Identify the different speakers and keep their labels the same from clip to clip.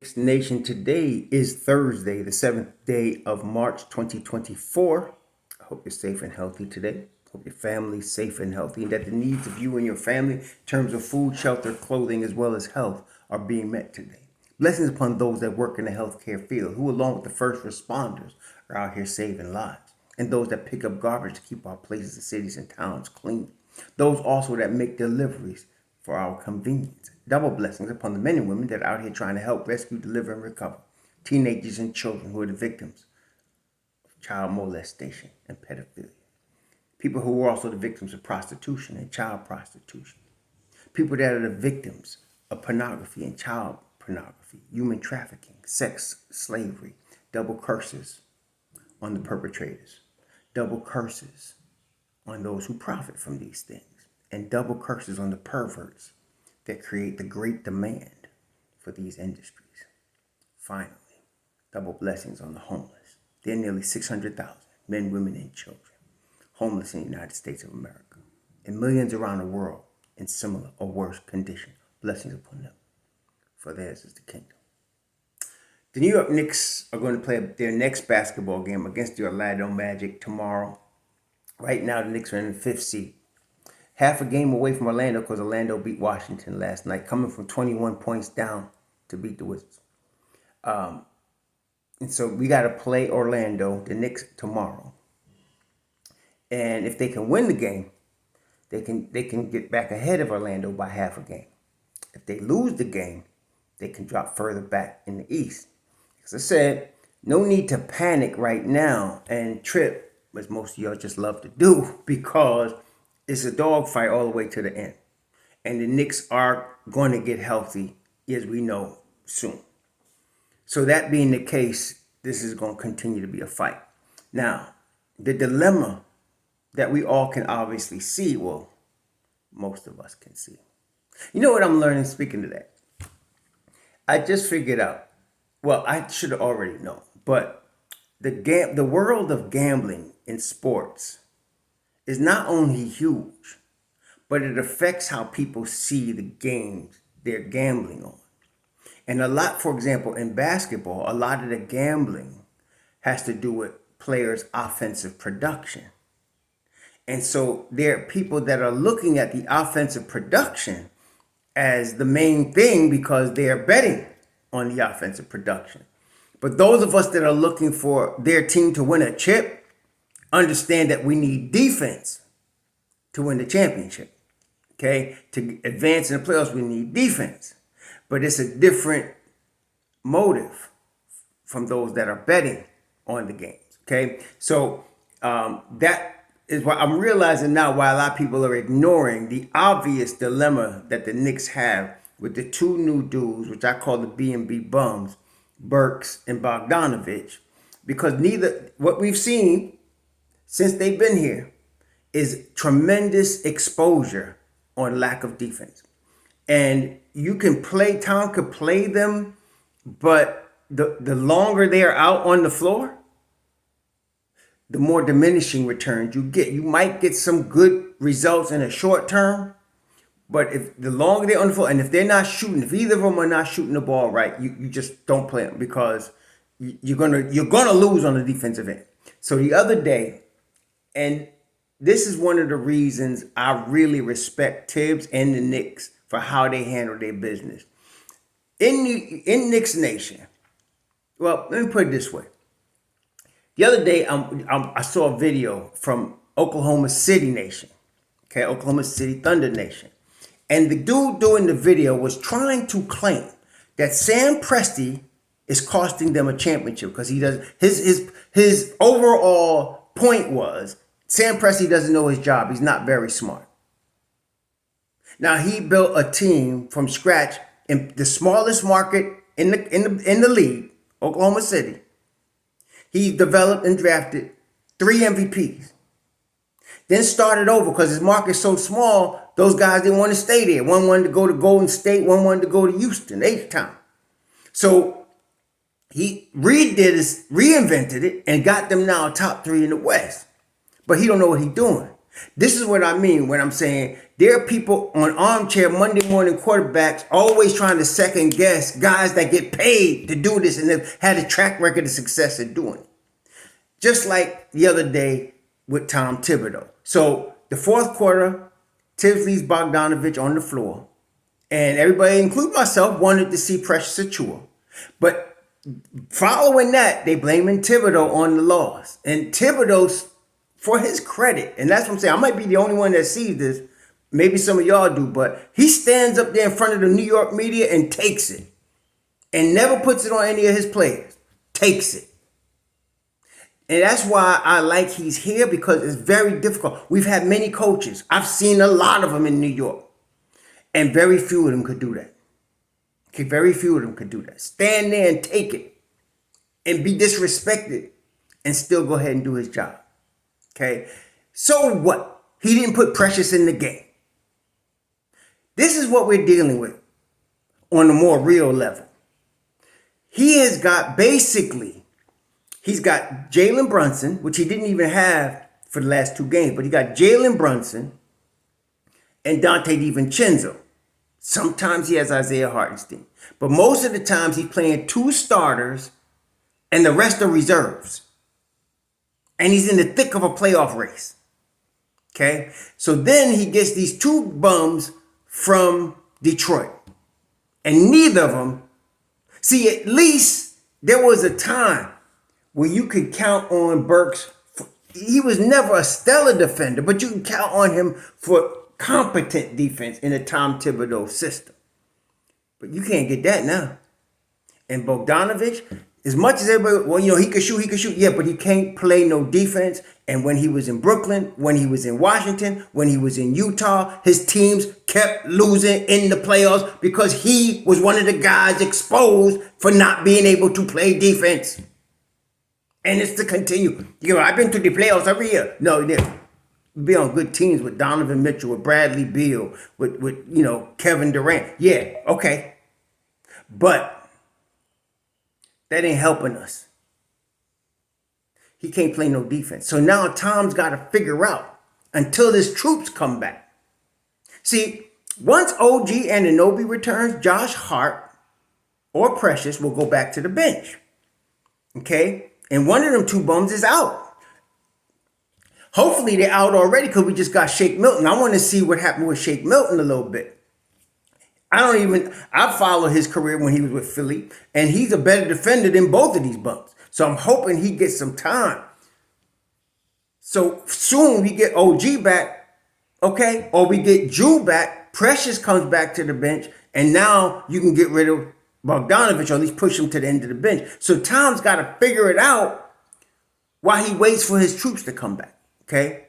Speaker 1: Knicks Nation, today is Thursday, the 7th day of March 2024. I hope you're safe and healthy today. Hope your family's safe and healthy, and that the needs of you and your family in terms of food, shelter, clothing, as well as health are being met today. Blessings upon those that work in the healthcare field, who along with the first responders are out here saving lives, and those that pick up garbage to keep our places and cities and towns clean. Those also that make deliveries for our convenience. Double blessings upon the men and women that are out here trying to help rescue, deliver, and recover teenagers and children who are the victims of child molestation and pedophilia. People who are also the victims of prostitution and child prostitution. People that are the victims of pornography and child pornography, human trafficking, sex slavery. Double curses on the perpetrators. Double curses on those who profit from these things. And double curses on the perverts that create the great demand for these industries. Finally, double blessings on the homeless. There are nearly 600,000 men, women, and children homeless in the United States of America, and millions around the world in similar or worse condition. Blessings upon them, for theirs is the kingdom. The New York Knicks are going to play their next basketball game against the Orlando Magic tomorrow. Right now, the Knicks are in the 5th seed. Half a game away from Orlando because Orlando beat Washington last night, coming from 21 points down to beat the Wizards. And so we got to play Orlando, the Knicks, tomorrow. And if they can win the game, they can get back ahead of Orlando by half a game. If they lose the game, they can drop further back in the East. As I said, no need to panic right now and trip, as most of y'all just love to do, because it's a dogfight all the way to the end. And the Knicks are going to get healthy, as we know, soon. So that being the case, this is going to continue to be a fight. Now, the dilemma that we all can obviously see, well, most of us can see. You know what I'm learning, speaking to that? I just figured out, well, I should have already known, but the world of gambling in sports is not only huge, but it affects how people see the games they're gambling on. And a lot, for example, in basketball, a lot of the gambling has to do with players' offensive production. And so there are people that are looking at the offensive production as the main thing because they are betting on the offensive production. But those of us that are looking for their team to win a chip understand that we need defense to win the championship. Okay? To advance in the playoffs, we need defense. But it's a different motive from those that are betting on the games. Okay? So that is why I'm realizing now why a lot of people are ignoring the obvious dilemma that the Knicks have with the two new dudes, which I call the B&B bums, Burks and Bogdanovich, because what we've seen since they've been here is tremendous exposure on lack of defense. And Town could play them, but the longer they're out on the floor, the more diminishing returns you get. You might get some good results in a short term, but if the longer they're on the floor, and if they're not shooting, if either of them are not shooting the ball right, you just don't play them because you're gonna lose on the defensive end. So the other day, and this is one of the reasons I really respect Thibs and the Knicks for how they handle their business. In Knicks Nation, well, let me put it this way. The other day, I saw a video from Oklahoma City Nation, okay, Oklahoma City Thunder Nation. And the dude doing the video was trying to claim that Sam Presti is costing them a championship because he does his overall point was Sam Presti doesn't know his job. He's not very smart. Now he built a team from scratch in the smallest market in the league, Oklahoma City. He developed and drafted 3 MVPs. Then started over because his market's so small, those guys didn't want to stay there. One wanted to go to Golden State, one wanted to go to Houston, H-Town. So he reinvented it and got them now top 3 in the West. But he don't know what he's doing. This is what I mean when I'm saying there are people on armchair Monday morning quarterbacks always trying to second guess guys that get paid to do this and have had a track record of success at doing it. Just like the other day with Tom Thibodeau. So the fourth quarter, Thibs leaves Bogdanovich on the floor. And everybody, including myself, wanted to see Precious Achiuwa. But following that, they blaming Thibodeau on the loss. And Thibodeau's, for his credit, and that's what I'm saying, I might be the only one that sees this. Maybe some of y'all do, but he stands up there in front of the New York media and takes it. And never puts it on any of his players. Takes it. And that's why I like he's here, because it's very difficult. We've had many coaches. I've seen a lot of them in New York. And very few of them could do that. Okay, very few of them could do that. Stand there and take it and be disrespected and still go ahead and do his job. Okay, so what? He didn't put Precious in the game. This is what we're dealing with on a more real level. He has got basically, he's got Jalen Brunson, which he didn't even have for the last two games, but he got Jalen Brunson and Dante DiVincenzo. Sometimes he has Isaiah Hartenstein. But most of the times he's playing two starters and the rest are reserves. And he's in the thick of a playoff race. Okay? So then he gets these two bums from Detroit. And neither of them, see, at least there was a time where you could count on Burks. He was never a stellar defender, but you can count on him for competent defense in a Tom Thibodeau system. But you can't get that now. And Bogdanovich, as much as everybody, well, you know, he could shoot. Yeah, but he can't play no defense. And when he was in Brooklyn, when he was in Washington, when he was in Utah, his teams kept losing in the playoffs because he was one of the guys exposed for not being able to play defense. And it's to continue. You know, I've been to the playoffs every year. No, be on good teams with Donovan Mitchell, with Bradley Beal, with you know, Kevin Durant. Yeah, okay. But that ain't helping us. He can't play no defense. So now Tom's got to figure out until his troops come back. See, once OG Anunoby returns, Josh Hart or Precious will go back to the bench. Okay? And one of them two bums is out. Hopefully they're out already because we just got Shake Milton. I want to see what happened with Shake Milton a little bit. I followed his career when he was with Philly, and he's a better defender than both of these bums. So I'm hoping he gets some time. So soon we get OG back, okay? Or we get Drew back, Precious comes back to the bench, and now you can get rid of Bogdanovich, or at least push him to the end of the bench. So Tom's got to figure it out while he waits for his troops to come back. Okay,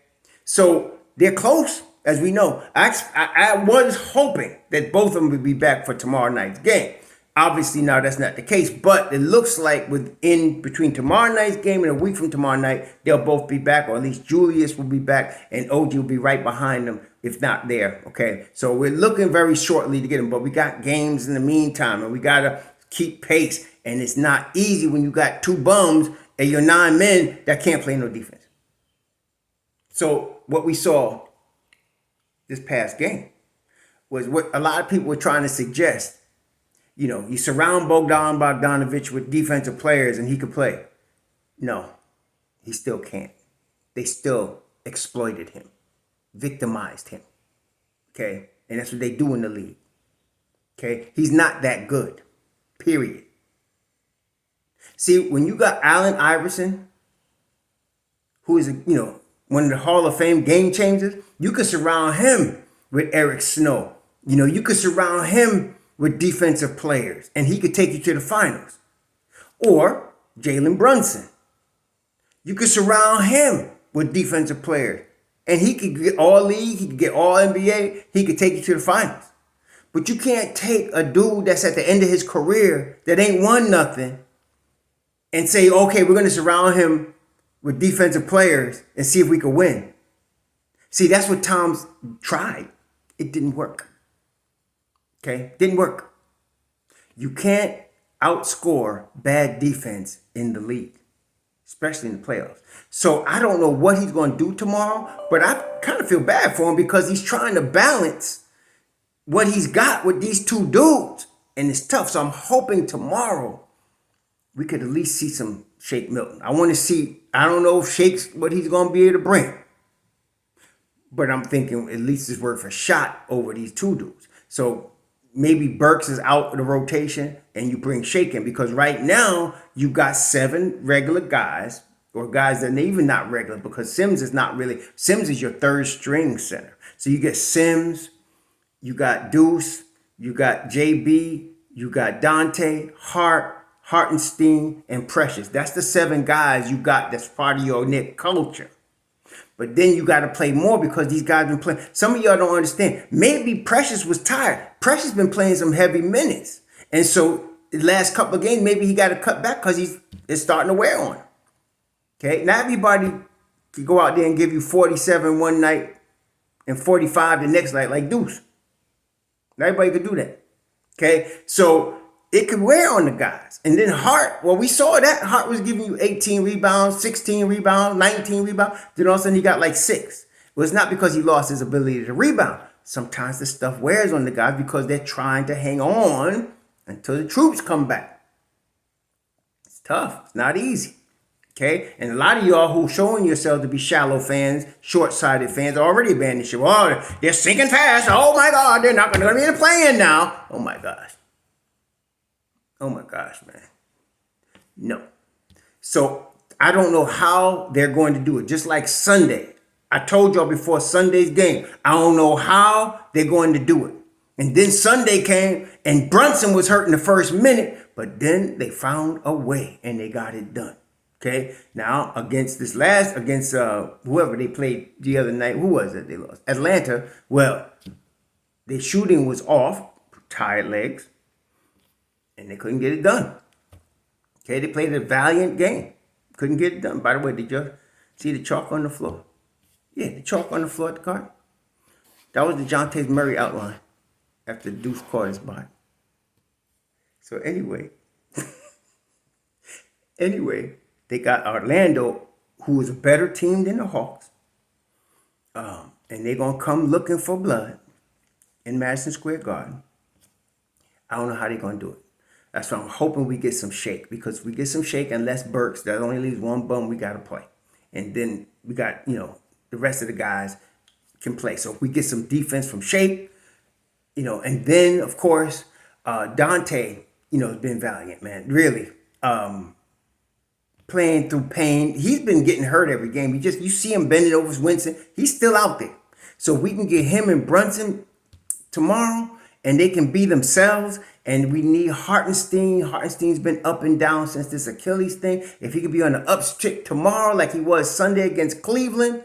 Speaker 1: so they're close, as we know. I was hoping that both of them would be back for tomorrow night's game. Obviously, now that's not the case, but it looks like between tomorrow night's game and a week from tomorrow night, they'll both be back, or at least Julius will be back, and OG will be right behind them, if not there. Okay, so we're looking very shortly to get them, but we got games in the meantime, and we got to keep pace, and it's not easy when you got two bums and your 9 men that can't play no defense. So what we saw this past game was what a lot of people were trying to suggest. You know, you surround Bogdanovich with defensive players and he could play. No, he still can't. They still exploited him, victimized him. Okay, and that's what they do in the league. Okay, he's not that good, period. See, when you got Allen Iverson, who is, you know, one of the Hall of Fame game changers, you could surround him with Eric Snow. You know, you could surround him with defensive players, and he could take you to the finals. Or Jalen Brunson. You could surround him with defensive players, and he could get all league, he could get all NBA, he could take you to the finals. But you can't take a dude that's at the end of his career that ain't won nothing and say, okay, we're going to surround him with defensive players and see if we could win. See, that's what Tom's tried. It didn't work. Okay? Didn't work. You can't outscore bad defense in the league. especially in the playoffs. So I don't know what he's going to do tomorrow, but I kind of feel bad for him because he's trying to balance what he's got with these two dudes, and it's tough. So I'm hoping tomorrow we could at least see some Shake Milton. I want to see, I don't know if Shake's what he's going to be able to bring, but I'm thinking at least it's worth a shot over these two dudes. So maybe Burks is out of the rotation and you bring Shake in, because right now you got 7 regular guys, or guys that are even not regular, because Sims is not really, Sims is your third string center. So you get Sims, you got Deuce, you got JB, you got Dante, Hart, Hartenstein, and Precious. That's the 7 guys you got that's part of your Knicks culture. But then you got to play more because these guys been playing. Some of y'all don't understand. Maybe Precious was tired. Precious been playing some heavy minutes. And so the last couple of games, maybe he got to cut back because it's starting to wear on him. Okay? Not everybody can go out there and give you 47 one night and 45 the next night like Deuce. Not everybody could do that. Okay? So it could wear on the guys. And then Hart, well, we saw that. Hart was giving you 18 rebounds, 16 rebounds, 19 rebounds. Then all of a sudden he got like 6. Well, it's not because he lost his ability to rebound. Sometimes the stuff wears on the guys because they're trying to hang on until the troops come back. It's tough. It's not easy. Okay? And a lot of y'all who showing yourselves to be shallow fans, short-sighted fans, are already abandoning shit. Oh, they're sinking fast. Oh, my God. They're not going to be in the play-in now. Oh, my gosh. Oh my gosh, man. No. So I don't know how they're going to do it. Just like Sunday. I told y'all before Sunday's game, I don't know how they're going to do it. And then Sunday came and Brunson was hurt in the first minute, but then they found a way and they got it done. Okay. Now against whoever they played the other night, who was it they lost? Atlanta. Well, their shooting was off, tired legs. And they couldn't get it done. Okay, they played a valiant game. Couldn't get it done. By the way, did you see the chalk on the floor? Yeah, the chalk on the floor at the card. That was the DeJounte Murray outline after Deuce caught his body. So anyway, they got Orlando, who was a better team than the Hawks. And they're going to come looking for blood in Madison Square Garden. I don't know how they're going to do it. That's why I'm hoping we get some Shake, because if we get some Shake and less Burks, that only leaves one bum we got to play. And then we got, the rest of the guys can play. So if we get some defense from Shake, and then, of course, Dante, has been valiant, man. Really. Playing through pain. He's been getting hurt every game. You see him bending over Winston. He's still out there. So if we can get him and Brunson tomorrow, and they can be themselves, and we need Hartenstein. Hartenstein's been up and down since this Achilles thing. If he could be on the upstick tomorrow like he was Sunday against Cleveland,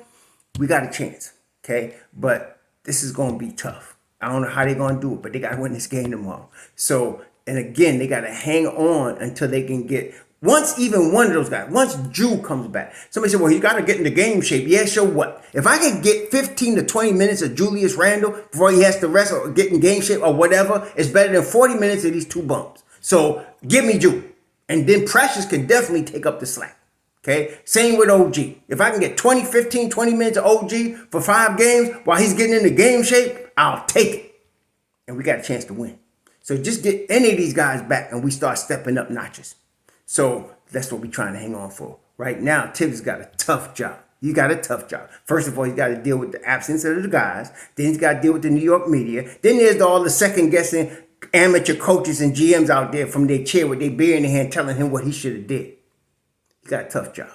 Speaker 1: we got a chance, okay? But this is going to be tough. I don't know how they're going to do it, but they got to win this game tomorrow. So, and again, they got to hang on until they can get, once even one of those guys, once Drew comes back. Somebody said, well, he got to get into game shape. Yeah, sure, what? If I can get 15 to 20 minutes of Julius Randle before he has to rest or get in game shape or whatever, it's better than 40 minutes of these two bums. So give me Drew. And then Precious can definitely take up the slack. Okay? Same with OG. If I can get 20 minutes of OG for 5 games while he's getting into game shape, I'll take it. And we got a chance to win. So just get any of these guys back and we start stepping up notches. So that's what we're trying to hang on for. Right now, Thibs got a tough job. He got a tough job. First of all, he's got to deal with the absence of the guys. Then he's got to deal with the New York media. Then there's all the second-guessing amateur coaches and GMs out there from their chair with their beer in their hand telling him what he should have did. He got a tough job.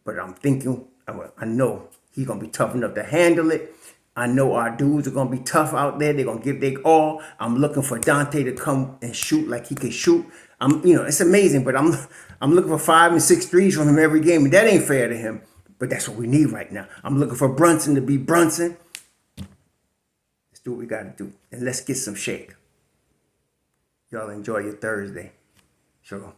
Speaker 1: But I'm thinking, I know he's going to be tough enough to handle it. I know our dudes are going to be tough out there. They're going to give their all. I'm looking for Dante to come and shoot like he can shoot. It's amazing, but I'm looking for 5 and 6 threes from him every game, and that ain't fair to him. But that's what we need right now. I'm looking for Brunson to be Brunson. Let's do what we got to do, and let's get some Shake. Y'all enjoy your Thursday. Sure.